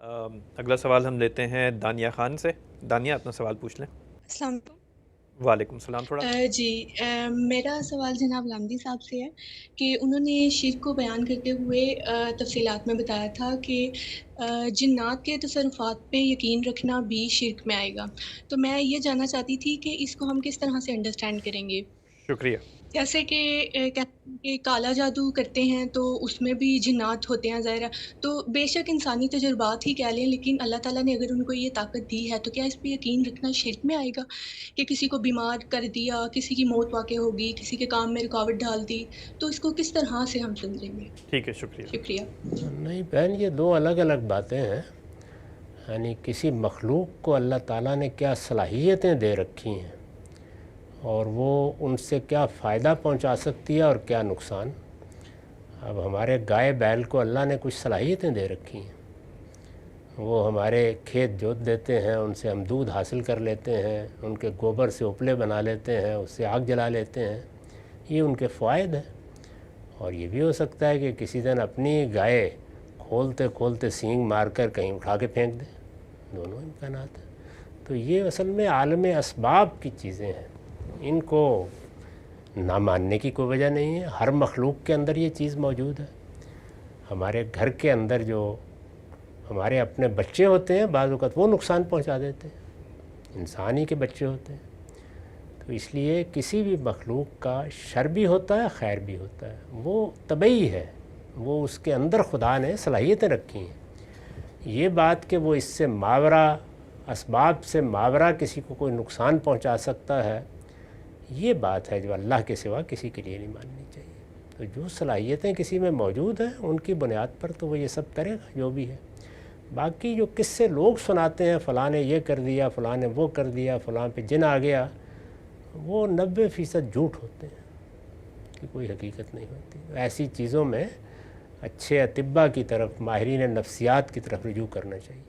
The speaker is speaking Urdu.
اگلا سوال ہم لیتے ہیں دانیہ خان سے۔ دانیہ اپنا سوال پوچھ لیں۔ السلام علیکم۔ وعلیکم السلام۔ تھوڑا جی، میرا سوال جناب غامدی صاحب سے ہے کہ انہوں نے شرک کو بیان کرتے ہوئے تفصیلات میں بتایا تھا کہ جنات کے تصرفات پہ یقین رکھنا بھی شرک میں آئے گا، تو میں یہ جاننا چاہتی تھی کہ اس کو ہم کس طرح سے انڈرسٹینڈ کریں گے؟ شکریہ۔ جیسے کہ کہتے ہیں کہ کالا جادو کرتے ہیں تو اس میں بھی جنات ہوتے ہیں ظاہرہ، تو بے شک انسانی تجربات ہی کہہ لیں، لیکن اللہ تعالیٰ نے اگر ان کو یہ طاقت دی ہے تو کیا اس پہ یقین رکھنا شرک میں آئے گا کہ کسی کو بیمار کر دیا، کسی کی موت واقع ہوگی، کسی کے کام میں رکاوٹ ڈال دی، تو اس کو کس طرح سے ہم سمجھیں گے؟ ٹھیک ہے، شکریہ۔ شکریہ۔ نہیں بہن، یہ دو الگ الگ باتیں ہیں۔ یعنی کسی مخلوق کو اللہ تعالیٰ نے کیا صلاحیتیں دے رکھی ہیں اور وہ ان سے کیا فائدہ پہنچا سکتی ہے اور کیا نقصان۔ اب ہمارے گائے بیل کو اللہ نے کچھ صلاحیتیں دے رکھی ہیں، وہ ہمارے کھیت جوت دیتے ہیں، ان سے ہم دودھ حاصل کر لیتے ہیں، ان کے گوبر سے اپلے بنا لیتے ہیں، اس سے آگ جلا لیتے ہیں، یہ ان کے فوائد ہیں۔ اور یہ بھی ہو سکتا ہے کہ کسی دن اپنی گائے کھولتے کھولتے سینگ مار کر کہیں اٹھا کے پھینک دے، دونوں امکانات ہیں۔ تو یہ اصل میں عالم اسباب کی چیزیں ہیں، ان کو نہ ماننے کی کوئی وجہ نہیں ہے۔ ہر مخلوق کے اندر یہ چیز موجود ہے۔ ہمارے گھر کے اندر جو ہمارے اپنے بچے ہوتے ہیں، بعض اوقات وہ نقصان پہنچا دیتے ہیں، انسان ہی کے بچے ہوتے ہیں۔ تو اس لیے کسی بھی مخلوق کا شر بھی ہوتا ہے، خیر بھی ہوتا ہے، وہ طبعی ہے، وہ اس کے اندر خدا نے صلاحیتیں رکھی ہیں۔ یہ بات کہ وہ اس سے ماورا اسباب سے ماورا کسی کو کوئی نقصان پہنچا سکتا ہے، یہ بات ہے جو اللہ کے سوا کسی کے لیے نہیں ماننی چاہیے۔ تو جو صلاحیتیں کسی میں موجود ہیں ان کی بنیاد پر تو وہ یہ سب کرے گا جو بھی ہے۔ باقی جو قصے لوگ سناتے ہیں، فلاں نے یہ کر دیا، فلاں نے وہ کر دیا، فلاں پہ جن آ گیا، وہ 90% جھوٹ ہوتے ہیں کہ کوئی حقیقت نہیں ہوتی۔ ایسی چیزوں میں اچھے اطباء کی طرف، ماہرین نفسیات کی طرف رجوع کرنا چاہیے۔